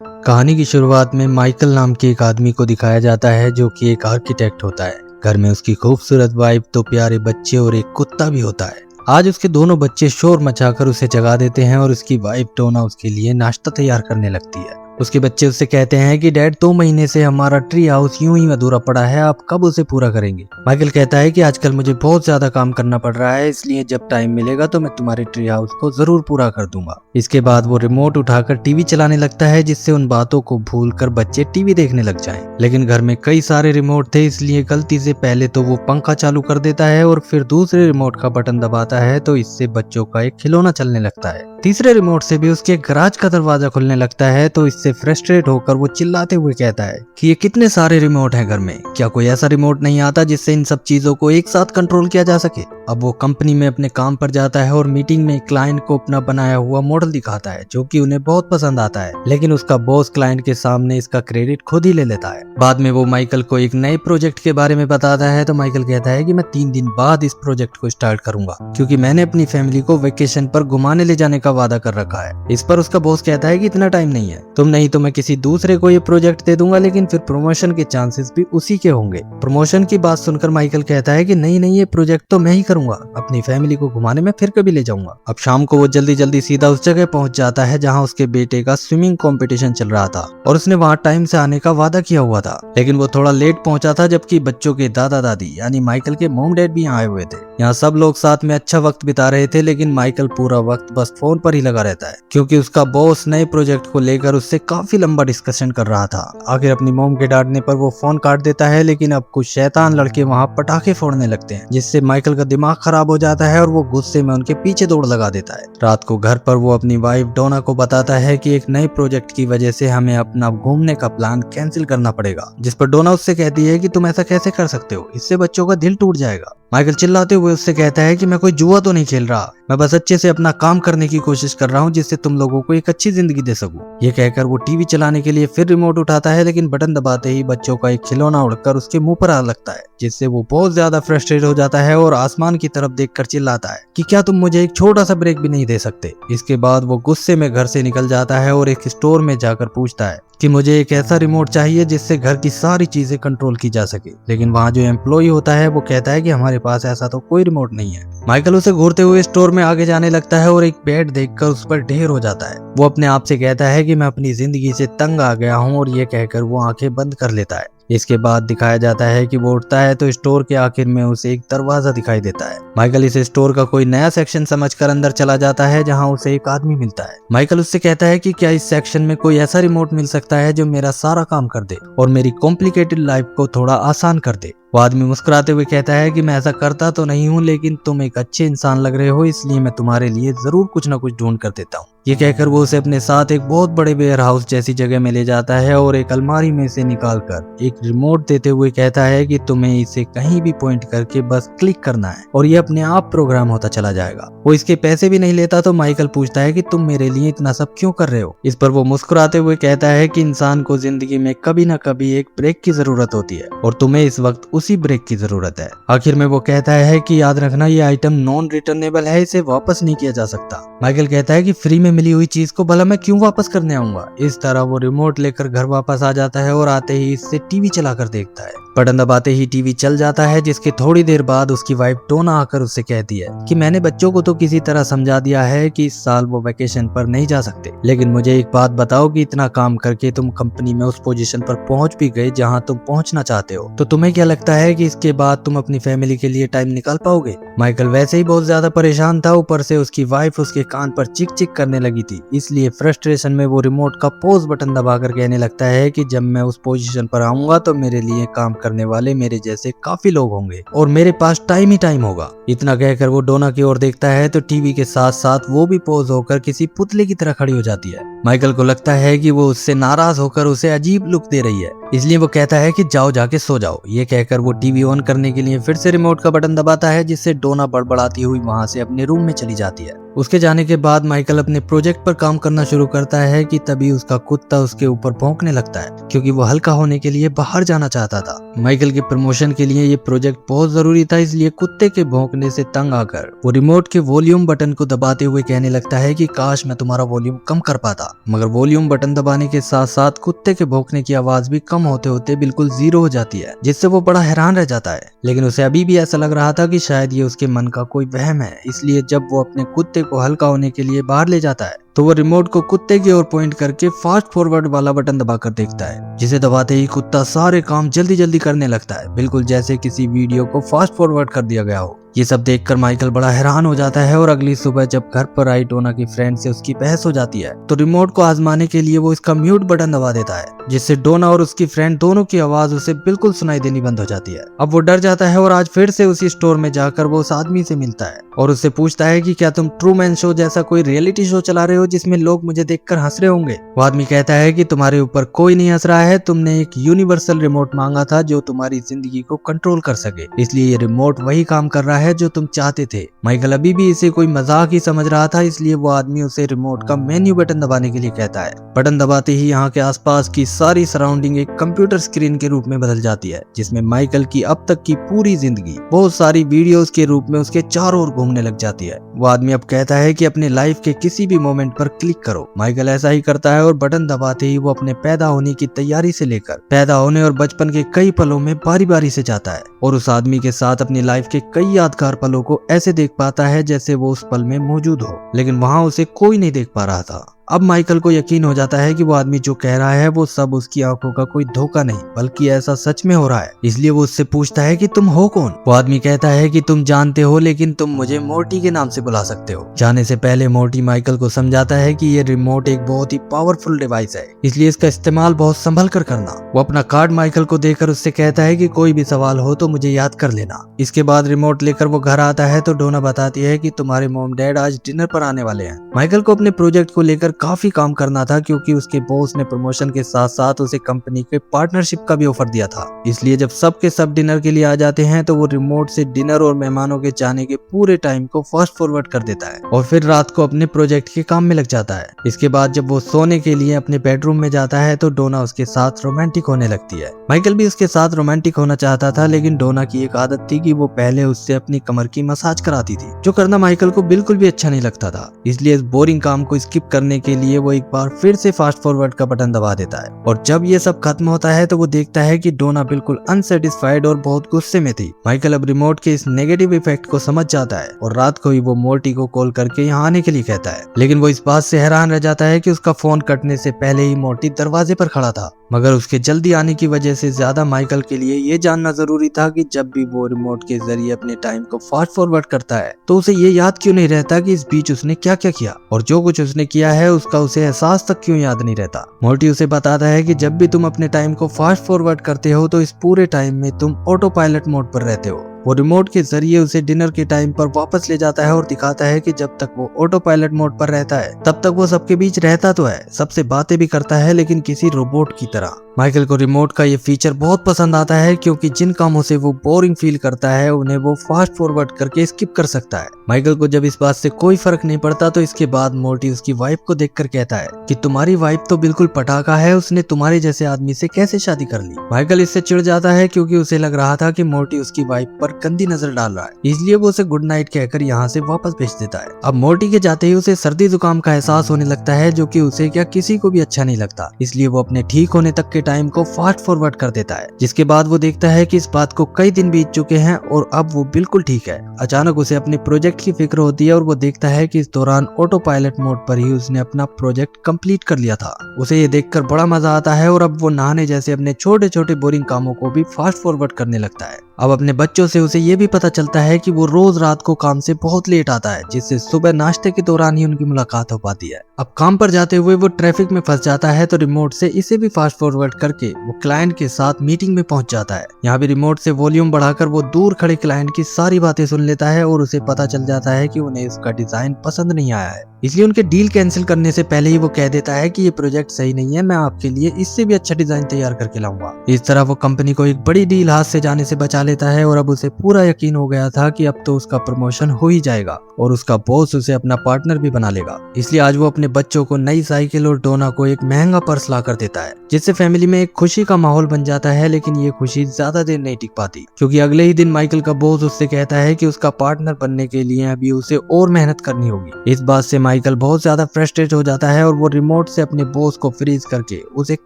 कहानी की शुरुआत में माइकल नाम के एक आदमी को दिखाया जाता है जो कि एक आर्किटेक्ट होता है। घर में उसकी खूबसूरत वाइफ, दो प्यारे बच्चे और एक कुत्ता भी होता है। आज उसके दोनों बच्चे शोर मचाकर उसे जगा देते हैं और उसकी वाइफ डोना उसके लिए नाश्ता तैयार करने लगती है। उसके बच्चे उससे कहते हैं कि डैड, 2 महीने से हमारा ट्री हाउस यूं ही अधूरा पड़ा है, आप कब उसे पूरा करेंगे। माइकल कहता है कि आजकल मुझे बहुत ज्यादा काम करना पड़ रहा है, इसलिए जब टाइम मिलेगा तो मैं तुम्हारे ट्री हाउस को जरूर पूरा कर दूंगा। इसके बाद वो रिमोट उठाकर टीवी चलाने लगता है, जिससे उन बातों को भूलकर बच्चे टीवी देखने लग जाएं। लेकिन घर में कई सारे रिमोट थे, इसलिए गलती से पहले तो वो पंखा चालू कर देता है और फिर दूसरे रिमोट का बटन दबाता है, तो इससे बच्चों का एक खिलौना चलने लगता है। तीसरे रिमोट से भी उसके गराज का दरवाजा खुलने लगता है, तो इससे फ्रस्ट्रेट होकर वो चिल्लाते हुए कहता है कि ये कितने सारे रिमोट हैं घर में, क्या कोई ऐसा रिमोट नहीं आता जिससे इन सब चीजों को एक साथ कंट्रोल किया जा सके। अब वो कंपनी में अपने काम पर जाता है और मीटिंग में क्लाइंट को अपना बनाया हुआ मॉडल दिखाता है, जो कि उन्हें बहुत पसंद आता है। लेकिन उसका बॉस क्लाइंट के सामने इसका क्रेडिट खुद ही ले लेता है। बाद में वो माइकल को एक नए प्रोजेक्ट के बारे में बताता है, तो माइकल कहता है कि मैं 3 दिन बाद इस प्रोजेक्ट को स्टार्ट करूंगा, क्योंकि मैंने अपनी फैमिली को वेकेशन पर घुमाने ले जाने का वादा कर रखा है। इस पर उसका बॉस कहता है कि इतना टाइम नहीं है, तुम नहीं तो मैं किसी दूसरे को ये प्रोजेक्ट दे दूंगा, लेकिन फिर प्रमोशन के चांसेस भी उसी के होंगे। प्रमोशन की बात सुनकर माइकल कहता है कि नहीं नहीं, ये प्रोजेक्ट तो मैं ही करूंगा, अपनी फैमिली को घुमाने में फिर कभी ले जाऊंगा। अब शाम को वो जल्दी जल्दी सीधा उस जगह पहुंच जाता है जहां उसके बेटे का स्विमिंग कंपटीशन चल रहा था और उसने वहां टाइम से आने का वादा किया हुआ था। लेकिन वो थोड़ा लेट पहुंचा था, जबकि बच्चों के दादा दादी यानी माइकल के मॉम डैड भी यहाँ आए हुए थे। यहाँ सब लोग साथ में अच्छा वक्त बिता रहे थे, लेकिन माइकल पूरा वक्त बस फोन पर ही लगा रहता है, क्योंकि उसका बॉस नए प्रोजेक्ट को लेकर उससे काफी लंबा डिस्कशन कर रहा था। आखिर अपनी मॉम के डांटने पर वो फोन काट देता है, लेकिन अब कुछ शैतान लड़के वहाँ पटाखे फोड़ने लगते हैं, जिससे माइकल का दिमाग खराब हो जाता है और वो गुस्से में उनके पीछे दौड़ लगा देता है। रात को घर पर वो अपनी वाइफ डोना को बताता है कि एक नए प्रोजेक्ट की वजह से हमें अपना घूमने का प्लान कैंसिल करना पड़ेगा, जिस पर डोना उससे कहती है कि तुम ऐसा कैसे कर सकते हो, इससे बच्चों का दिल टूट जाएगा। माइकल चिल्लाते हुए उससे कहता है कि मैं कोई जुआ तो नहीं खेल रहा, मैं बस अच्छे से अपना काम करने की कोशिश कर रहा हूँ, जिससे तुम लोगों को एक अच्छी जिंदगी दे सकूं। ये कहकर वो टीवी चलाने के लिए फिर रिमोट उठाता है, लेकिन बटन दबाते ही बच्चों का एक खिलौना उड़कर उसके मुंह पर आ लगता है, जिससे वो बहुत ज्यादा फ्रस्ट्रेट हो जाता है और आसमान की तरफ देखकर चिल्लाता है कि क्या तुम मुझे एक छोटा सा ब्रेक भी नहीं दे सकते। इसके बाद वो गुस्से में घर से निकल जाता है और एक स्टोर में जाकर पूछता है कि मुझे एक ऐसा रिमोट चाहिए जिससे घर की सारी चीजें कंट्रोल की जा सके। लेकिन वहाँ जो एम्प्लॉय होता है वो कहता है कि हमारे पास ऐसा तो कोई रिमोट नहीं है। माइकल उसे घूरते हुए स्टोर में आगे जाने लगता है और एक बेड देखकर उस पर ढेर हो जाता है। वो अपने आप से कहता है कि मैं अपनी जिंदगी से तंग आ गया हूँ, और ये कहकर वो आंखें बंद कर लेता है। इसके बाद दिखाया जाता है कि वो उठता है तो स्टोर के आखिर में उसे एक दरवाजा दिखाई देता है। माइकल इस स्टोर का कोई नया सेक्शन समझकर अंदर चला जाता है, जहां उसे एक आदमी मिलता है। माइकल उससे कहता है कि क्या इस सेक्शन में कोई ऐसा रिमोट मिल सकता है जो मेरा सारा काम कर दे और मेरी कॉम्प्लिकेटेड लाइफ को थोड़ा आसान कर दे। वो आदमी मुस्कुराते हुए कहता है कि मैं ऐसा करता तो नहीं हूँ, लेकिन तुम एक अच्छे इंसान लग रहे हो, इसलिए मैं तुम्हारे लिए जरूर कुछ न कुछ ढूंढ कर देता हूँ। ये कहकर वो उसे अपने साथ एक बहुत बड़े वेयर हाउस जैसी जगह में ले जाता है और एक अलमारी में से निकालकर एक रिमोट देते हुए कहता है कि तुम्हें इसे कहीं भी पॉइंट करके बस क्लिक करना है और ये अपने आप प्रोग्राम होता चला जाएगा। वो इसके पैसे भी नहीं लेता, तो माइकल पूछता है कि तुम मेरे लिए इतना सब क्यों कर रहे हो। इस पर वो मुस्कुराते हुए कहता है कि इंसान को जिंदगी में कभी न कभी एक ब्रेक की जरूरत होती है और तुम्हें इस वक्त उसी ब्रेक की जरूरत है। आखिर में वो कहता है कि याद रखना, ये आइटम नॉन रिटर्नेबल है, इसे वापस नहीं किया जा सकता। माइकल कहता है कि फ्री में मिली हुई चीज को भला मैं क्यों वापस करने आऊंगा। इस तरह वो रिमोट लेकर घर वापस आ जाता है और आते ही इससे टीवी चलाकर देखता है। बटन दबाते ही टीवी चल जाता है, जिसके थोड़ी देर बाद उसकी वाइफ डोना आकर उससे कहती है कि मैंने बच्चों को तो किसी तरह समझा दिया है कि इस साल वो वेकेशन पर नहीं जा सकते, लेकिन मुझे एक बात बताओ कि इतना काम करके तुम कंपनी में उस पोजीशन पर पहुंच भी गए जहां तुम पहुंचना चाहते हो, तो तुम्हें क्या लगता है कि इसके बाद तुम अपनी फैमिली के लिए टाइम निकाल पाओगे। माइकल वैसे ही बहुत ज्यादा परेशान था, ऊपर से उसकी वाइफ उसके कान पर चिक चिक करने लगी थी, इसलिए फ्रस्ट्रेशन में वो रिमोट का पॉज बटन दबाकर कहने लगता है कि जब मैं उस पोजीशन पर आऊंगा तो मेरे लिए काम करने वाले मेरे जैसे काफी लोग होंगे और मेरे पास टाइम ही टाइम होगा। इतना कहकर वो डोना की ओर देखता है तो टीवी के साथ साथ वो भी पोज होकर किसी पुतले की तरह खड़ी हो जाती है। माइकल को लगता है कि वो उससे नाराज होकर उसे अजीब लुक दे रही है, इसलिए वो कहता है कि जाओ जाके सो जाओ। ये कहकर वो टीवी ऑन करने के लिए फिर से रिमोट का बटन दबाता है, जिससे डोना बड़बड़ाती हुई वहां से अपने रूम में चली जाती है। उसके जाने के बाद माइकल अपने प्रोजेक्ट पर काम करना शुरू करता है कि तभी उसका कुत्ता उसके ऊपर भौंकने लगता है, क्योंकि वो हल्का होने के लिए बाहर जाना चाहता था। माइकल के प्रमोशन के लिए ये प्रोजेक्ट बहुत जरूरी था, इसलिए कुत्ते के भौंकने से तंग आकर वो रिमोट के वॉल्यूम बटन को दबाते हुए कहने लगता है कि काश मैं तुम्हारा वॉल्यूम कम कर पाता। मगर वॉल्यूम बटन दबाने के साथ साथ कुत्ते के भौंकने की आवाज भी कम होते होते बिल्कुल जीरो हो जाती है, जिससे वो बड़ा हैरान रह जाता है। लेकिन उसे अभी भी ऐसा लग रहा था कि शायद ये उसके मन का कोई वहम है, इसलिए जब वो अपने कुत्ते को हल्का होने के लिए बाहर ले जाता है तो वो रिमोट को कुत्ते की ओर पॉइंट करके फास्ट फॉरवर्ड वाला बटन दबाकर देखता है, जिसे दबाते ही कुत्ता सारे काम जल्दी जल्दी करने लगता है, बिल्कुल जैसे किसी वीडियो को फास्ट फॉरवर्ड कर दिया गया हो। ये सब देखकर माइकल बड़ा हैरान हो जाता है और अगली सुबह जब घर पर आई डोना की फ्रेंड से उसकी बहस हो जाती है तो रिमोट को आजमाने के लिए वो इसका म्यूट बटन दबा देता है, जिससे डोना और उसकी फ्रेंड दोनों की आवाज उसे बिल्कुल सुनाई देनी बंद हो जाती है। अब वो डर जाता है और आज फिर से उसी स्टोर में जाकर वो उस आदमी से मिलता है और उससे पूछता है कि क्या तुम ट्रूमैन शो जैसा कोई रियलिटी शो चला रहे हो जिसमें लोग मुझे देखकर हंस रहे होंगे। वो आदमी कहता है कि तुम्हारे ऊपर कोई नहीं हंस रहा है, तुमने एक यूनिवर्सल रिमोट मांगा था जो तुम्हारी जिंदगी को कंट्रोल कर सके, इसलिए ये रिमोट वही काम कर रहा है जो तुम चाहते थे। माइकल अभी भी इसे कोई मजाक ही समझ रहा था, इसलिए वो आदमी उसे रिमोट का मेन्यू बटन दबाने के लिए कहता है। बटन दबाते ही यहाँ के आसपास की सारी सराउंडिंग एक कंप्यूटर स्क्रीन के रूप में बदल जाती है, जिसमें माइकल की अब तक की पूरी जिंदगी बहुत सारी वीडियोस के रूप में उसके चारों ओर घूमने लग जाती है। वो आदमी अब कहता है कि अपने लाइफ के किसी भी मोमेंट पर क्लिक करो। माइकल ऐसा ही करता है और बटन दबाते ही वो अपने पैदा होने की तैयारी से लेकर पैदा होने और बचपन के कई पलों में बारी बारी से जाता है और उस आदमी के साथ अपनी लाइफ के कई यादगार पलों को ऐसे देख पाता है जैसे वो उस पल में मौजूद हो, लेकिन वहां उसे कोई नहीं देख पा रहा था। अब माइकल को यकीन हो जाता है कि वो आदमी जो कह रहा है वो सब उसकी आंखों का कोई धोखा नहीं बल्कि ऐसा सच में हो रहा है, इसलिए वो उससे पूछता है कि तुम हो कौन। वो आदमी कहता है कि तुम जानते हो, लेकिन तुम मुझे मोर्टी के नाम से बुला सकते हो। जाने से पहले मोर्टी माइकल को समझाता है कि ये रिमोट एक बहुत ही पावरफुल डिवाइस है, इसलिए इसका इस्तेमाल बहुत संभल कर करना। वो अपना कार्ड माइकल को देकर उससे कहता है कि कोई भी सवाल हो तो मुझे याद कर लेना। इसके बाद रिमोट लेकर वो घर आता है तो डोना बताती है कि तुम्हारे मॉम डैड आज डिनर पर आने वाले हैं। माइकल को अपने प्रोजेक्ट को लेकर काफी काम करना था, क्योंकि उसके बॉस ने प्रमोशन के साथ साथ उसे कंपनी के पार्टनरशिप का भी ऑफर दिया था। इसलिए जब सब के सब डिनर के लिए आ जाते हैं तो वो रिमोट से डिनर और मेहमानों के जाने के पूरे टाइम को फास्ट फॉरवर्ड कर देता है और फिर रात को अपने प्रोजेक्ट के काम में लग जाता है। इसके बाद जब वो सोने के लिए अपने बेडरूम में जाता है तो डोना उसके साथ रोमांटिक होने लगती है। माइकल भी उसके साथ रोमांटिक होना चाहता था, लेकिन डोना की एक आदत थी कि वो पहले उससे अपनी कमर की मसाज कराती थी, जो करना माइकल को बिल्कुल भी अच्छा नहीं लगता था। इसलिए इस बोरिंग काम को स्किप करने के लिए वो एक बार फिर से फास्ट फॉरवर्ड का बटन दबा देता है और जब ये सब खत्म होता है तो वो देखता है कि डोना बिल्कुल अनसेटिस्फाइड और बहुत गुस्से में थी। माइकल अब रिमोट के इस नेगेटिव इफेक्ट को समझ जाता है और रात को ही वो मोर्टी को कॉल करके यहाँ आने के लिए कहता है, लेकिन वो इस बात से हैरान रह जाता है कि उसका फोन कटने से पहले ही मोर्टी दरवाजे पर खड़ा था। मगर उसके जल्दी आने की वजह से ज्यादा माइकल के लिए ये जानना जरूरी था कि जब भी वो रिमोट के जरिए अपने टाइम को फास्ट फॉरवर्ड करता है तो उसे ये याद क्यों नहीं रहता कि इस बीच उसने क्या क्या किया, और जो कुछ उसने किया है उसका उसे एहसास तक क्यों याद नहीं रहता। मोर्टी उसे बताता है कि जब भी तुम अपने टाइम को फास्ट फॉरवर्ड करते हो तो इस पूरे टाइम में तुम ऑटो पायलट मोड पर रहते हो। वो रिमोट के जरिए उसे डिनर के टाइम पर वापस ले जाता है और दिखाता है कि जब तक वो ऑटो पायलट मोड पर रहता है तब तक वो सबके बीच रहता तो है, सबसे बातें भी करता है, लेकिन किसी रोबोट की तरह। माइकल को रिमोट का ये फीचर बहुत पसंद आता है, क्योंकि जिन कामों से वो बोरिंग फील करता है उन्हें वो फास्ट फॉरवर्ड करके स्किप कर सकता है। माइकल को जब इस बात से कोई फर्क नहीं पड़ता तो इसके बाद मोर्टी उसकी वाइफ को देखकर कहता है कि तुम्हारी वाइफ तो बिल्कुल पटाखा है, उसने तुम्हारे जैसे आदमी से कैसे शादी कर ली। माइकल इससे चिढ़ जाता है क्योंकि उसे लग रहा था कि मोर्टी उसकी वाइफ पर गंदी नजर डाल रहा है, इसलिए वो उसे गुड नाइट कहकर यहाँ से वापस भेज देता है। अब मोर्टी के जाते ही उसे सर्दी जुकाम का एहसास होने लगता है, जो कि उसे क्या किसी को भी अच्छा नहीं लगता, इसलिए वो अपने ठीक होने तक के टाइम को फास्ट फॉरवर्ड कर देता है। जिसके बाद वो देखता है कि इस बात को कई दिन बीत चुके हैं और अब वो बिल्कुल ठीक है। अचानक उसे अपने प्रोजेक्ट की फिक्र होती है और वो देखता है कि इस दौरान ऑटो पायलट मोड पर ही उसने अपना प्रोजेक्ट कंप्लीट कर लिया था। उसे ये देखकर बड़ा मजा आता है और अब वो नहाने जैसे अपने छोटे छोटे बोरिंग कामों को भी फास्ट फॉरवर्ड करने लगता है। अब अपने बच्चों से उसे ये भी पता चलता है कि वो रोज रात को काम से बहुत लेट आता है, जिससे सुबह नाश्ते के दौरान ही उनकी मुलाकात हो पाती है। अब काम पर जाते हुए वो ट्रैफिक में फंस जाता है तो रिमोट से इसे भी फास्ट फॉरवर्ड करके वो क्लाइंट के साथ मीटिंग में पहुंच जाता है। यहाँ भी रिमोट से वॉल्यूम बढ़ाकर वो दूर खड़े क्लाइंट की सारी बातें सुन लेता है और उसे पता चल जाता है कि उन्हें उसका डिजाइन पसंद नहीं आया है, इसलिए उनके डील कैंसिल करने से पहले ही वो कह देता है कि ये प्रोजेक्ट सही नहीं है, मैं आपके लिए इससे भी अच्छा डिजाइन तैयार करके लाऊंगा। इस तरह वो कंपनी को एक बड़ी डील हाथ से जाने से बचा लेता है और अब उसे पूरा यकीन हो गया था कि अब तो उसका प्रमोशन हो ही जाएगा और उसका बॉस उसे अपना पार्टनर भी बना लेगा। इसलिए आज वो अपने बच्चों को नई साइकिल और डोना को एक महंगा पर्स ला कर देता है, जिससे फैमिली में एक खुशी का माहौल बन जाता है। लेकिन ये खुशी ज्यादा देर नहीं टिक पाती, क्योंकि अगले ही दिन माइकल का बॉस उससे कहता है कि उसका पार्टनर बनने के लिए अभी उसे और मेहनत करनी होगी। इस बात से माइकल बहुत ज्यादा फ्रस्ट्रेट हो जाता है और वो रिमोट से अपने बॉस को फ्रीज करके उसे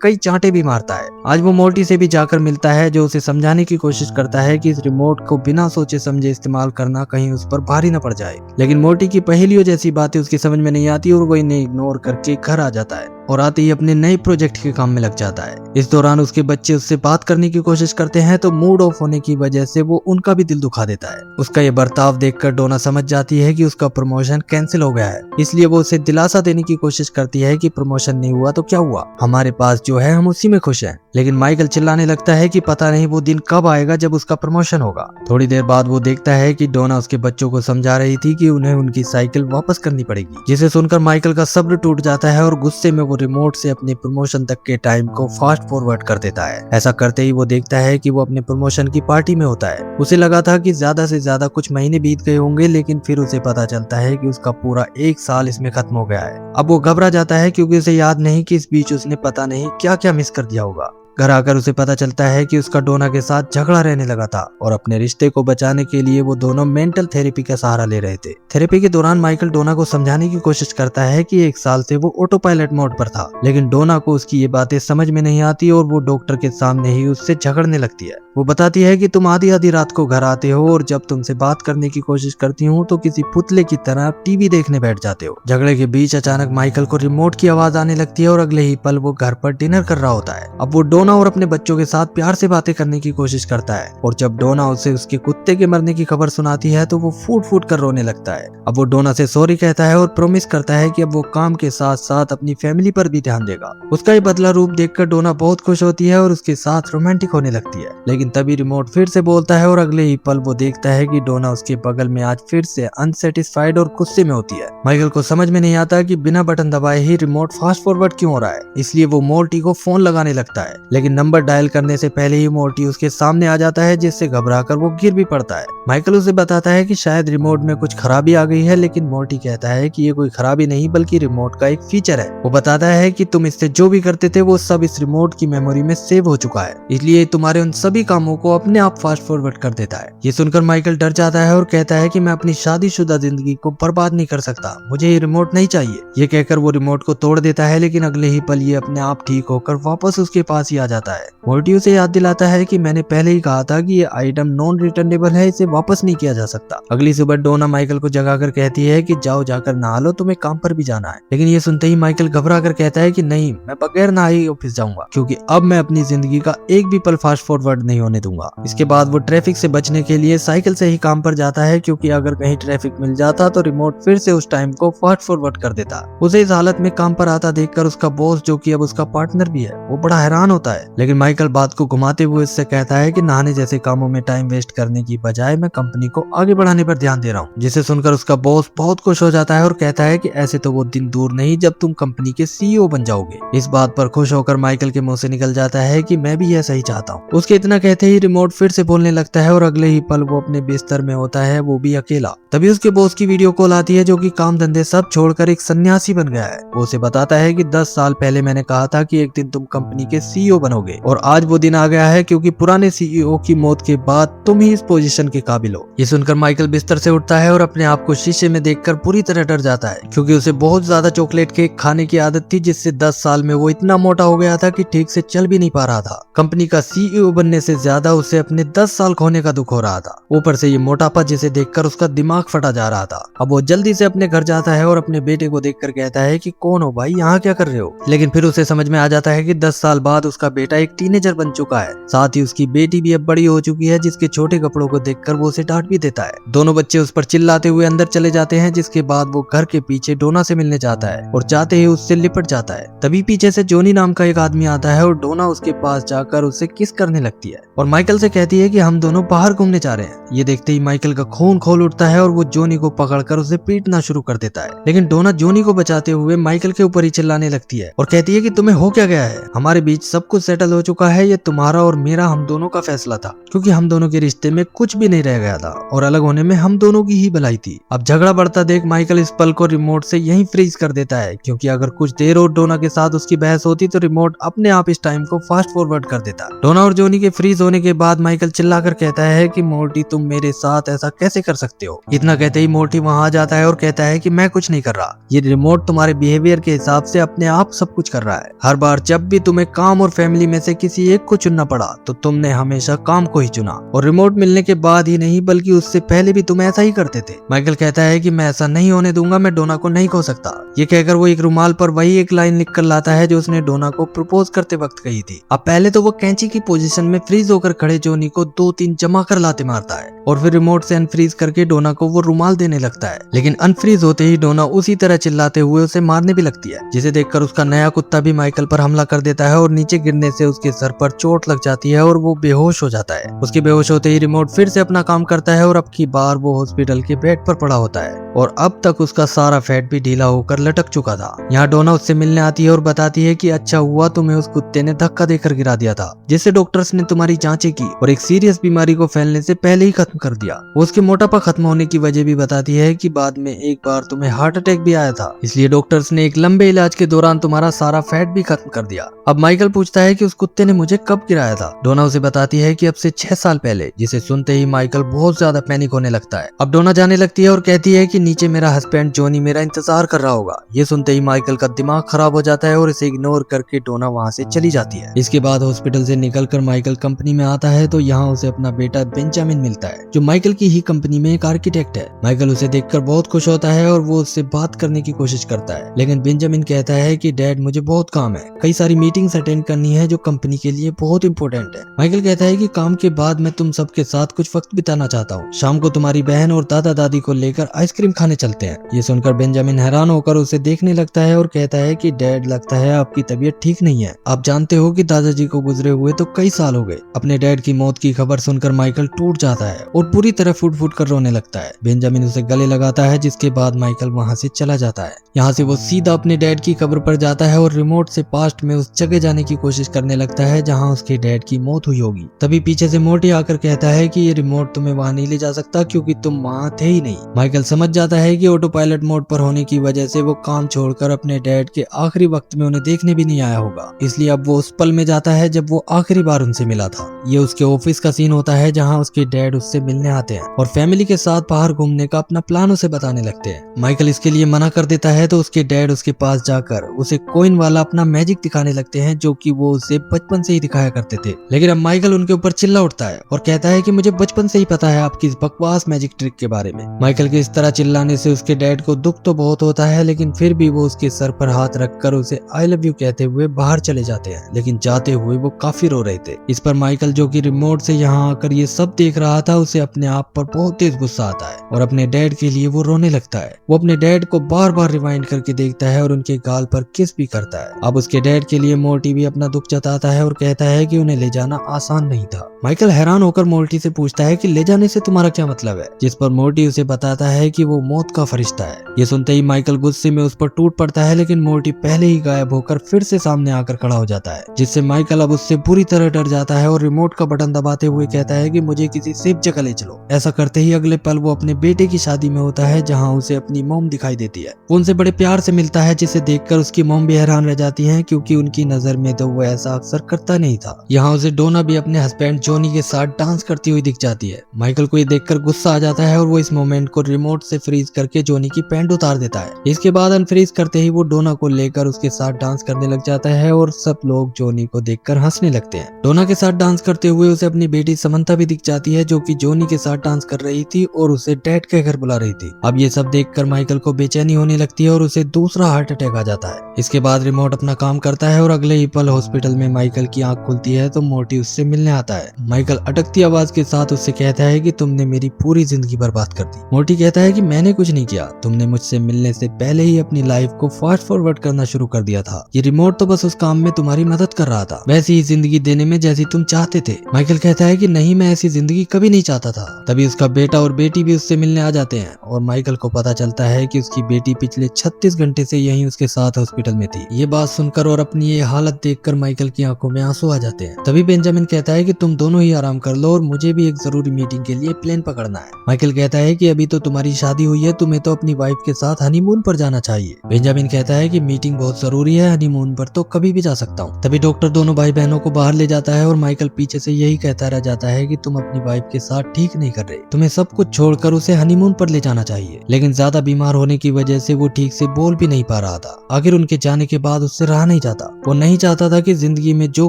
कई चांटे भी मारता है। आज वो मोर्टी से भी जाकर मिलता है, जो उसे समझाने की कोशिश करता है कि इस रिमोट को बिना सोचे समझे इस्तेमाल करना कहीं उस पर भारी न पड़ जाए। लेकिन मोर्टी की पहेलियों जैसी बातें उसकी समझ में नहीं आती और वो इन्हें इग्नोर करके घर आ जाता है और आते ही अपने नए प्रोजेक्ट के काम में लग जाता है। इस दौरान उसके बच्चे उससे बात करने की कोशिश करते हैं तो मूड ऑफ होने की वजह से वो उनका भी दिल दुखा देता है। उसका ये बर्ताव देखकर डोना समझ जाती है कि उसका प्रमोशन कैंसिल हो गया है, इसलिए वो उसे दिलासा देने की कोशिश करती है कि प्रमोशन नहीं हुआ तो क्या हुआ, हमारे पास जो है हम उसी में खुश हैं। लेकिन माइकल चिल्लाने लगता है कि पता नहीं वो दिन कब आएगा जब उसका प्रमोशन होगा। थोड़ी देर बाद वो देखता है कि डोना उसके बच्चों को समझा रही थी कि उन्हें उनकी साइकिल वापस करनी पड़ेगी, जिसे सुनकर माइकल का सब्र टूट जाता है और गुस्से में वो रिमोट से अपने प्रमोशन तक के टाइम को फास्ट फॉरवर्ड कर देता है। ऐसा करते ही वो देखता है कि वो अपने प्रमोशन की पार्टी में होता है। उसे लगा था कि ज्यादा से ज्यादा कुछ महीने बीत गए होंगे, लेकिन फिर उसे पता चलता है कि उसका पूरा 1 साल इसमें खत्म हो गया है। अब वो घबरा जाता है क्योंकि उसे याद नहीं कि इस बीच उसने पता नहीं क्या क्या मिस कर दिया होगा। घर आकर उसे पता चलता है कि उसका डोना के साथ झगड़ा रहने लगा था और अपने रिश्ते को बचाने के लिए वो दोनों मेंटल थेरेपी का सहारा ले रहे थे। थेरेपी के दौरान माइकल डोना को समझाने की कोशिश करता है कि 1 साल से वो ऑटो पायलट मोड पर था, लेकिन डोना को उसकी ये बातें समझ में नहीं आती और वो डॉक्टर के सामने ही उससे झगड़ने लगती है। वो बताती है कि तुम आधी आधी रात को घर आते हो और जब तुमसे बात करने की कोशिश करती हूँ तो किसी पुतले की तरह टीवी देखने बैठ जाते हो। झगड़े के बीच अचानक माइकल को रिमोट की आवाज आने लगती है और अगले ही पल वो घर पर डिनर कर रहा होता है। अब वो डोना और अपने बच्चों के साथ प्यार से बातें करने की कोशिश करता है और जब डोना उसे उसके कुत्ते के मरने की खबर सुनाती है तो वो फूट फूट कर रोने लगता है। अब वो डोना से सॉरी कहता है और प्रॉमिस करता है कि अब वो काम के साथ साथ अपनी फैमिली पर भी ध्यान देगा। उसका ये बदला रूप देखकर डोना बहुत खुश होती है और उसके साथ रोमांटिक होने लगती है। लेकिन तभी रिमोट फिर से बोलता है और अगले ही पल वो देखता है कि डोना उसके बगल में आज फिर से अनसेटिस्फाइड और गुस्से में होती है। माइकल को समझ में नहीं आता कि बिना बटन दबाए ही रिमोट फास्ट फॉरवर्ड क्यों हो रहा है, इसलिए वो मोर्टी को फोन लगाने लगता है। लेकिन नंबर डायल करने से पहले ही मोर्टी उसके सामने आ जाता है, जिससे घबराकर वो गिर भी पड़ता है। माइकल उसे बताता है कि शायद रिमोट में कुछ खराबी आ गई है, लेकिन मोर्टी कहता है कि ये कोई खराबी नहीं बल्कि रिमोट का एक फीचर है। वो बताता है कि तुम इससे जो भी करते थे वो सब इस रिमोट की मेमोरी में सेव हो चुका है, इसलिए तुम्हारे उन सभी कामों को अपने आप फास्ट फॉरवर्ड कर देता है। ये सुनकर माइकल डर जाता है और कहता है कि मैं अपनी शादीशुदा जिंदगी को बर्बाद नहीं कर सकता, मुझे ये रिमोट नहीं चाहिए। ये कहकर वो रिमोट को तोड़ देता है, लेकिन अगले ही पल ये अपने आप ठीक होकर वापस उसके पास ही आ जाता है। मोर्टी उसे याद दिलाता है कि मैंने पहले ही कहा था कि ये आइटम नॉन रिटर्नेबल है, इसे वापस नहीं किया जा सकता। अगली सुबह डोना माइकल को जगाकर कहती है कि जाओ जाकर नहा लो, तुम्हें काम पर भी जाना है। लेकिन ये सुनते ही माइकल घबरा कर कहता है कि नहीं, मैं बगैर नहाए ऑफिस जाऊंगा, क्योंकि अब मैं अपनी जिंदगी का एक भी पल फास्ट फॉरवर्ड नहीं होने दूंगा। इसके बाद वो ट्रैफिक से बचने के लिए साइकिल से ही काम पर जाता है, क्योंकि अगर कहीं ट्रैफिक मिल जाता तो रिमोट फिर से उस टाइम को फास्ट फॉरवर्ड कर देता। उसे इस हालत में काम पर आता देखकर उसका बॉस, जो कि अब उसका पार्टनर भी है, वो बड़ा हैरान होता है। लेकिन माइकल बात को घुमाते हुए उससे कहता है कि नहाने जैसे कामों में टाइम वेस्ट करने की बजाय मैं कंपनी को आगे बढ़ाने पर ध्यान दे रहा हूँ। जिसे सुनकर उसका बॉस बहुत खुश हो जाता है और कहता है कि ऐसे तो वो दिन दूर नहीं जब तुम कंपनी के सीईओ बन जाओगे। इस बात पर खुश होकर माइकल के मुंह से निकल जाता है कि मैं भी ऐसा ही चाहता हूँ। उसके इतना कहते ही रिमोट फिर से बोलने लगता है और अगले ही पल वो अपने बिस्तर में होता है, वो भी अकेला। तभी उसके बॉस की वीडियो कॉल आती है, जो कि काम धंधे सब छोड़कर एक सन्यासी बन गया है। वो उसे बताता है कि 10 साल पहले मैंने कहा था कि एक दिन तुम कंपनी के सीईओ बनोगे और आज वो दिन आ गया है, क्योंकि पुराने सीईओ की मौत के बाद तुम ही इस पोजीशन के काबिल हो। ये सुनकर माइकल बिस्तर से उठता है और अपने आप को शीशे में देखकर पूरी तरह डर जाता है, क्योंकि उसे बहुत ज्यादा चॉकलेट केक खाने की आदत थी, जिससे 10 साल में वो इतना मोटा हो गया था कि ठीक से चल भी नहीं पा रहा था। कंपनी का सीईओ बनने से ज्यादा उसे अपने 10 साल खोने का दुख हो रहा था। ऊपर से ये मोटापा जिसे देखकर उसका दिमाग फटा जा रहा था। अब वो जल्दी से अपने घर जाता है और अपने बेटे को देखकर कहता है कि कौन हो भाई, यहाँ क्या कर रहे हो। लेकिन फिर उसे समझ में आ जाता है कि 10 साल बाद उसका उसका बेटा एक टीनेजर बन चुका है। साथ ही उसकी बेटी भी अब बड़ी हो चुकी है, जिसके छोटे कपड़ों को देखकर वो उसे डांट भी देता है। दोनों बच्चे उस पर चिल्लाते हुए अंदर चले जाते हैं, जिसके बाद वो घर के पीछे डोना से मिलने जाता है और जाते ही उससे लिपट जाता है। तभी पीछे से जोनी नाम का एक आदमी आता है और डोना उसके पास जाकर उससे किस करने लगती है और माइकल से कहती है कि हम दोनों बाहर घूमने जा रहे हैं। ये देखते ही माइकल का खून खोल उठता है और वो जोनी को पकड़कर उसे पीटना शुरू कर देता है। लेकिन डोना जोनी को बचाते हुए माइकल के ऊपर ही चिल्लाने लगती है और कहती है कि तुम्हें हो क्या गया है, हमारे बीच सब कुछ सेटल हो चुका है, ये तुम्हारा और मेरा हम दोनों का फैसला था, क्योंकि हम दोनों के रिश्ते में कुछ भी नहीं रह गया था और अलग होने में हम दोनों की ही भलाई थी। अब झगड़ा बढ़ता देख माइकल इस पल को रिमोट से यहीं फ्रीज कर देता है, क्योंकि अगर कुछ देर और डोना के साथ उसकी बहस होती तो रिमोट अपने आप इस टाइम को फास्ट फॉरवर्ड कर देता। डोना और जोनी के फ्रीज होने के बाद माइकल चिल्लाकर कहता है कि मोर्टी तुम मेरे साथ ऐसा कैसे कर सकते हो। इतना कहते ही मोर्टी वहां आ जाता है और कहता है कि मैं कुछ नहीं कर रहा, ये रिमोट तुम्हारे बिहेवियर के हिसाब से अपने आप सब कुछ कर रहा है। हर बार जब भी तुम्हें काम और फैमिली में से किसी एक को चुनना पड़ा तो तुमने हमेशा काम को ही चुना, और रिमोट मिलने के बाद ही नहीं बल्कि उससे पहले भी तुम ऐसा ही करते थे। माइकल कहता है कि मैं ऐसा नहीं होने दूंगा, मैं डोना को नहीं खो सकता। ये कहकर वो एक रुमाल पर वही एक लाइन लिख कर लाता है जो उसने डोना को प्रपोज करते वक्त कही थी। अब पहले तो वो कैंची की पोजीशन में फ्रीज होकर खड़े जोनी को 2-3 जमा कर लाते मारता है और फिर रिमोट से अनफ्रीज करके डोना को वो रुमाल देने लगता है। लेकिन अनफ्रीज होते ही डोना उसी तरह चिल्लाते हुए उसे मारने भी लगती है, जिसे देखकर उसका नया कुत्ता भी माइकल पर हमला कर देता है और नीचे गिरने से उसके सर पर चोट लग जाती है और वो बेहोश हो जाता है। उसके बेहोश होते ही रिमोट फिर से अपना काम करता है और अब की बार वो हॉस्पिटल के बेड पर पड़ा होता है और अब तक उसका सारा फैट भी ढीला होकर लटक चुका था। यहाँ डोना उससे मिलने आती है और बताती है कि अच्छा हुआ तुम्हें उस कुत्ते ने धक्का देकर गिरा दिया था, जिससे डॉक्टर्स ने तुम्हारी जांचें की और एक सीरियस बीमारी को फैलने से पहले ही खत्म कर दिया। वो उसके मोटापा खत्म होने की वजह भी बताती है कि बाद में एक बार तुम्हें हार्ट अटैक भी आया था, इसलिए डॉक्टर्स ने एक लंबे इलाज के दौरान तुम्हारा सारा फैट भी खत्म कर दिया। अब माइकल पूछता है कि उस कुत्ते ने मुझे कब गिराया था। डोना उसे बताती है कि अब से 6 साल पहले, जिसे सुनते ही माइकल बहुत ज्यादा पैनिक होने लगता है। अब डोना जाने लगती है और कहती है कि नीचे मेरा हस्बैंड जोनी मेरा इंतजार कर रहा होगा। ये सुनते ही माइकल का दिमाग खराब हो जाता है और इसे इग्नोर करके डोना वहाँ से चली जाती है। इसके बाद हॉस्पिटल से निकलकर माइकल कंपनी में आता है तो यहाँ उसे अपना बेटा बेंजामिन मिलता है, जो माइकल की ही कंपनी में एक आर्किटेक्ट है। माइकल उसे देखकर बहुत खुश होता है और वो उससे बात करने की कोशिश करता है, लेकिन बेंजामिन कहता है कि डैड मुझे बहुत काम है, कई सारी मीटिंग्स अटेंड करनी है जो कंपनी के लिए बहुत इंपॉर्टेंट है। माइकल कहता है कि काम के बाद मैं तुम सबके साथ कुछ वक्त बिताना चाहता हूँ, शाम को तुम्हारी बहन और दादा दादी को लेकर आइसक्रीम खाने चलते हैं। ये सुनकर बेंजामिन हैरान होकर उसे देखने लगता है और कहता है कि डैड लगता है आपकी तबीयत ठीक नहीं है, आप जानते हो कि दादाजी को गुजरे हुए तो कई साल हो गए। अपने डैड की मौत की खबर सुनकर माइकल टूट जाता है और पूरी तरह फूट फूट कर रोने लगता है। बेंजामिन उसे गले लगाता है, जिसके बाद माइकल वहाँ से चला जाता है। यहाँ से वो सीधा अपने डैड की कब्र पर जाता है और रिमोट से पास्ट में उस जगह जाने की कोशिश करने लगता है जहाँ उसके डैड की मौत हुई होगी। तभी पीछे से मोर्टी आकर कहता है कि ये रिमोट तुम्हें वहाँ नहीं ले जा सकता क्योंकि तुम वहाँ थे ही नहीं। माइकल समझ जाता है कि ऑटो पायलट मोड पर होने की वजह से वो काम छोड़कर अपने डैड के आखिरी वक्त में उन्हें देखने भी नहीं आया होगा, इसलिए अब वो उस पल में जाता है जब वो आखिरी बार उनसे मिला था। ये उसके ऑफिस का सीन होता है जहाँ उसके डैड उससे मिलने आते हैं और फैमिली के साथ बाहर घूमने का अपना प्लान उसे बताने लगते हैं। माइकल इसके लिए मना कर देता है तो उसके डैड उसके पास जाकर उसे कॉइन वाला अपना मैजिक दिखाने लगते हैं, जो कि वो उसे बचपन से ही दिखाया करते थे। लेकिन अब माइकल उनके ऊपर चिल्ला उठता है और कहता है कि मुझे बचपन से ही पता है आपकी इस बकवास मैजिक ट्रिक के बारे में। माइकल के इस तरह चिल्लाने से उसके डैड को दुख तो बहुत होता है, लेकिन फिर भी वो उसके सर पर हाथ रखकर उसे आई लव यू कहते हुए बाहर चले जाते हैं। लेकिन जाते हुए वो काफी रो रहे थे। इस पर माइकल, जो कि रिमोट से यहाँ आकर ये सब देख रहा था, उसे अपने आप पर बहुत तेज गुस्सा आता है और अपने डैड के लिए वो रोने लगता है। वो अपने डैड को बार बार रिवाइंड करके देखता है और उनके गाल पर किस भी करता है। अब उसके डैड के लिए मोर्टी भी अपना दुख जताता है और कहता है कि उन्हें ले जाना आसान नहीं था। माइकल हैरान होकर मोर्टी से पूछता है कि ले जाने से तुम्हारा क्या मतलब है, जिस पर मोर्टी उसे बताता है कि वो मौत का फरिश्ता है। ये सुनते ही माइकल गुस्से में उस पर टूट पड़ता है, लेकिन मोर्टी पहले ही गायब होकर फिर से सामने आकर खड़ा हो जाता है, जिससे माइकल अब उससे बुरी तरह डर जाता है और रिमोट का बटन दबाते हुए कहता है कि मुझे किसी सेफ जगह ले चलो। ऐसा करते ही अगले पल वो अपने बेटे की शादी में होता है, जहाँ उसे अपनी मॉम दिखाई देती है। वो उनसे बड़े प्यार से मिलता है, जिसे देखकर उसकी मॉम भी हैरान रह जाती है, क्योंकि उनकी नजर में तो वो ऐसा अक्सर करता नहीं था। यहाँ उसे डोना भी अपने हस्बैंड जोनी के साथ डांस करती हुई दिख जाती है। माइकल को ये देखकर गुस्सा आ जाता है और वो इस मोमेंट को रिमोट से फ्रीज करके जोनी की पैंट उतार देता है। इसके बाद अनफ्रीज करते ही वो डोना को लेकर उसके साथ डांस करने लग जाता है और सब लोग जोनी को देखकर हंसने लगते हैं। डोना के साथ डांस करते हुए उसे अपनी बेटी समंथा भी दिख जाती है, जो कि जोनी के साथ डांस कर रही थी और उसे डैड कहकर बुला रही थी। अब ये सब देखकर माइकल को बेचैनी होने लगती है और उसे दूसरा हार्ट अटैक आ जाता है। इसके बाद रिमोट अपना काम करता है और अगले ही पल हॉस्पिटल हॉस्पिटल में माइकल की आंख खुलती है तो मोर्टी उससे मिलने आता है। माइकल अटकती आवाज के साथ उससे कहता है कि तुमने मेरी पूरी जिंदगी बर्बाद कर दी। मोर्टी कहता है कि मैंने कुछ नहीं किया, तुमने मुझसे मिलने से पहले ही अपनी लाइफ को फास्ट फॉरवर्ड करना शुरू कर दिया था। ये रिमोट तो बस उस काम में तुम्हारी मदद कर रहा था, वैसी ही जिंदगी देने में जैसी तुम चाहते थे। माइकल कहता है कि नहीं, मैं ऐसी जिंदगी कभी नहीं चाहता था। तभी उसका बेटा और बेटी भी उससे मिलने आ जाते हैं और माइकल को पता चलता है कि उसकी बेटी पिछले 36 घंटे से यहीं उसके साथ हॉस्पिटल में थी। ये बात सुनकर और अपनी ये हालत देखकर माइकल की आंखों में आंसू आ जाते हैं। तभी बेंजामिन कहता है कि तुम दोनों ही आराम कर लो और मुझे भी एक जरूरी मीटिंग के लिए प्लेन पकड़ना है। माइकल कहता है कि अभी तो तुम्हारी शादी हुई है, तुम्हें तो अपनी वाइफ के साथ हनीमून पर जाना चाहिए। बेंजामिन कहता है कि मीटिंग बहुत जरूरी है, हनीमून पर तो कभी भी जा सकता हूँ। तभी डॉक्टर दोनों भाई बहनों को बाहर ले जाता है और माइकल पीछे से यही कहता रह जाता है कि तुम अपनी वाइफ के साथ ठीक नहीं कर रहे, तुम्हें सब कुछ छोड़कर उसे हनीमून पर ले जाना चाहिए। लेकिन ज्यादा बीमार होने की वजह से वो ठीक से बोल भी नहीं पा रहा था। आखिर उनके जाने के बाद उससे रहा नहीं जाता। वो नहीं चाहता था कि जिंदगी में जो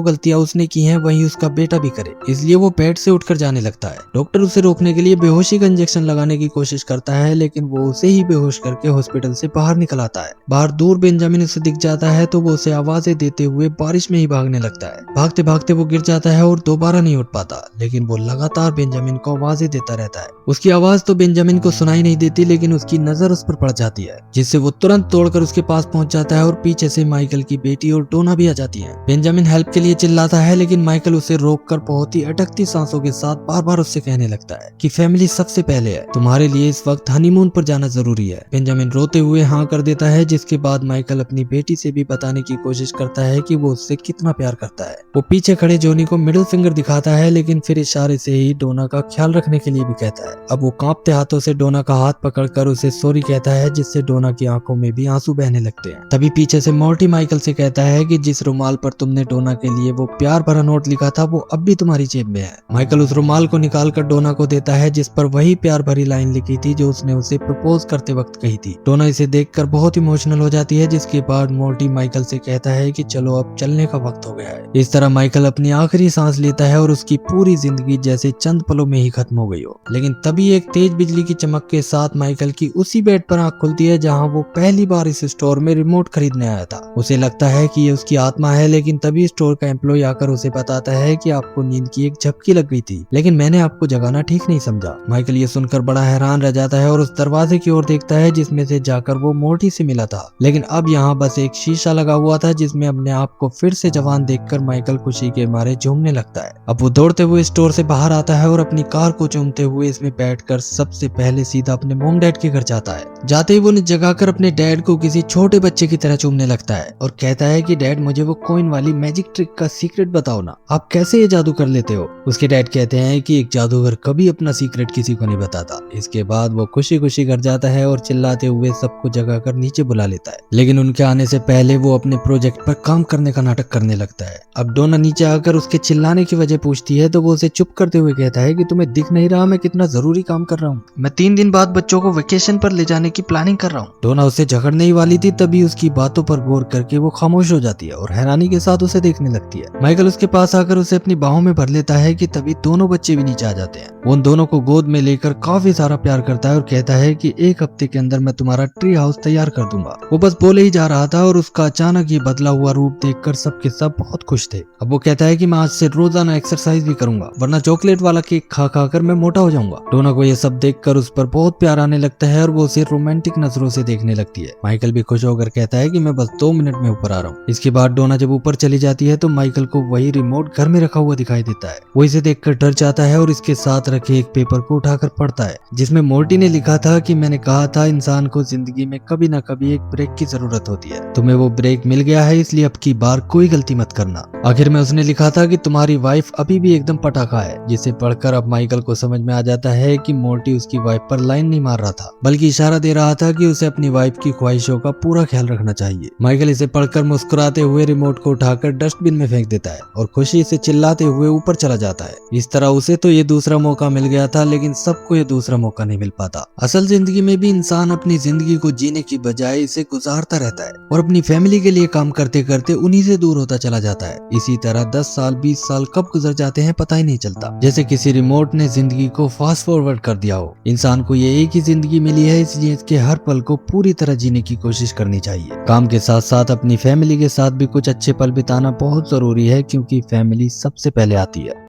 गलतियां उसने की हैं वही उसका बेटा भी करे, इसलिए वो बेड से उठकर जाने लगता है। डॉक्टर उसे रोकने के लिए बेहोशी का इंजेक्शन लगाने की कोशिश करता है, लेकिन वो उसे ही बेहोश करके हॉस्पिटल से बाहर निकल आता है। बाहर दूर बेंजामिन उसे दिख जाता है तो वो उसे आवाजें देते हुए बारिश में ही भागने लगता है। भागते भागते वो गिर जाता है और दोबारा नहीं उठ पाता, लेकिन वो लगातार बेंजामिन को आवाजें देता रहता है। उसकी आवाज तो बेंजामिन को सुनाई नहीं देती, लेकिन उसकी नजर उस पर पड़ जाती है, जिससे वो तुरंत तोड़कर उसके पास पहुंच जाता है और पीछे से माइकल की बेटी और डोना भी आ जाती है। बेंजामिन हेल्प के लिए चिल्लाता है, लेकिन माइकल उसे रोककर बहुत ही अटकती सांसों के साथ बार बार उससे कहने लगता है कि फैमिली सबसे पहले है, तुम्हारे लिए इस वक्त हनीमून पर जाना जरूरी है। बेंजामिन रोते हुए हाँ कर देता है, जिसके बाद माइकल अपनी बेटी से भी बताने की कोशिश करता है कि वो उससे कितना प्यार करता है। वो पीछे खड़े जोनी को मिडिल फिंगर दिखाता है, लेकिन फिर इशारे से ही डोना का ख्याल रखने के लिए भी कहता है। अब वो कांपते हाथों से डोना का हाथ पकड़कर उसे सॉरी कहता है, जिससे डोना की आंखों में भी आंसू बहने लगते हैं। तभी पीछे से मोर्टी माइकल से कहता है कि जिस रुमाल पर तुमने डोना के लिए वो प्यार भरा नोट लिखा था वो अब भी तुम्हारी जेब में है। माइकल उस रुमाल को निकालकर डोना को देता है, जिस पर वही प्यार भरी लाइन लिखी थी जो उसने उसे प्रपोज करते वक्त कही थी। डोना इसे देखकर बहुत इमोशनल हो जाती है, जिसके बाद मोर्टी माइकल से कहता है कि चलो अब चलने का वक्त हो गया है। इस तरह माइकल अपनी आखिरी सांस लेता है और उसकी पूरी जिंदगी जैसे चंद पलों में ही खत्म हो गई हो। लेकिन तभी एक तेज बिजली की चमक के साथ माइकल की उसी बेड पर आंख खुलती है जहां वो पहली बार इस स्टोर में रिमोट खरीदने आया था। उसे लगता है कि ये उसकी आत्मा है, लेकिन तभी स्टोर का एम्प्लॉय आकर उसे बताता है कि आपको नींद की एक झपकी लग गई थी, लेकिन मैंने आपको जगाना ठीक नहीं समझा। माइकल ये सुनकर बड़ा हैरान रह जाता है और उस दरवाजे की ओर देखता है जिसमें से जाकर वो मोर्टी से मिला था, लेकिन अब यहाँ बस एक शीशा लगा हुआ था जिसमें अपने आप को फिर से जवान देखकर माइकल खुशी के मारे झूमने लगता है। अब वो दौड़ते हुए स्टोर से बाहर आता है और अपनी कार को चूमते हुए इसमें बैठकर सबसे पहले सीधा अपने मोम डैड के घर जाता है। जाते ही वो जगाकर अपने डैड को किसी छोटे बच्चे की तरह चूमने लगता है और कहता है कि डैड मुझे वो कॉइन वाली मैजिक ट्रिक का सीक्रेट बताओ ना, आप कैसे ये जादू कर लेते हो। उसके डैड कहते हैं कि एक जादूगर कभी अपना सीक्रेट किसी को नहीं बताता। इसके बाद वो खुशी खुशी घर जाता है और चिल्लाते हुए सबको जगाकर नीचे बुला लेता है, लेकिन उनके आने से पहले वो अपने प्रोजेक्ट पर काम करने का नाटक करने लगता है। अब डोना नीचे आकर उसके चिल्लाने की वजह पूछती है तो वो उसे चुप करते हुए कहता है कि तुम्हें दिख नहीं रहा मैं कितना जरूरी काम कर रहा हूँ, मैं 3 दिन बाद बच्चों को वेकेशन पर ले जाने की प्लानिंग कर रहा हूँ। डोना उससे झगड़ने ही वाली थी, तभी उसकी बातों पर गौर करके वो खामोश हो जाती है और हैरानी के साथ उसे देखने लगती है। माइकल उसके पास आकर उसे अपनी बाहों में भर लेता है कि तभी दोनों बच्चे भी नीचे आ जाते हैं। वो उन दोनों को गोद में लेकर काफी सारा प्यार करता है और कहता है कि 1 हफ्ते के अंदर मैं तुम्हारा ट्री हाउस तैयार कर दूंगा। वो बस बोले ही जा रहा था और उसका अचानक ये बदला हुआ रूप देखकर सबके सब बहुत खुश थे। अब वो कहता है कि मैं आज से रोजाना एक्सरसाइज भी करूंगा, वरना चॉकलेट वाला केक खा खा कर मैं मोटा हो जाऊंगा। डोना को ये सब देखकर उस पर बहुत प्यार आने लगता है और वो उसे रोमांटिक नजरों से देखने लगती है। माइकल भी खुश होकर कहता है कि मैं बस 2 मिनट में ऊपर आ रहा हूँ। इसके बाद डोना जब ऊपर चली जाती है तो माइकल को वही रिमोट घर में रखा हुआ दिखाई देता है। वो इसे देखकर डर जाता है और इसके साथ रखे एक पेपर को उठाकर पढ़ता है, जिसमें मोर्टी ने लिखा था कि मैंने कहा था इंसान को जिंदगी में कभी न कभी एक ब्रेक की जरूरत होती है, तुम्हें वो ब्रेक मिल गया है, इसलिए अब की बार कोई गलती मत करना। आखिर में उसने लिखा था कि तुम्हारी वाइफ अभी भी एकदम पटाखा है, जिसे पढ़कर अब माइकल को समझ में आ जाता है कि मोर्टी उसकी वाइफ पर लाइन नहीं मार रहा था, बल्कि इशारा दे रहा था कि उसे अपनी वाइफ की ख्वाहिशों का पूरा ख्याल रखना चाहिए। माइकल इसे पढ़कर मुस्कुराते हुए रिमोट को उठाकर डस्टबिन में फेंक देता है और खुशी से चिल्लाते हुए ऊपर चला जाता है। इस तरह उसे तो ये दूसरा मौका मिल गया था, लेकिन सबको ये दूसरा मौका नहीं मिल पाता। असल जिंदगी में भी इंसान अपनी जिंदगी को जीने की बजाय इसे गुजारता रहता है और अपनी फैमिली के लिए काम करते करते उन्हीं से दूर होता चला जाता है। इसी तरह 10 साल 20 साल कब गुजर जाते हैं पता ही नहीं चलता, जैसे किसी रिमोट ने जिंदगी को फास्ट फॉरवर्ड कर दिया हो। इंसान को ये एक ही जिंदगी मिली है, इसलिए इसके हर पल को पूरी तरह जीने की कोशिश करनी चाहिए। काम के साथ साथ अपनी फैमिली के साथ भी कुछ अच्छे पल बिताना बहुत जरूरी है, क्योंकि फैमिली सबसे पहले आती है।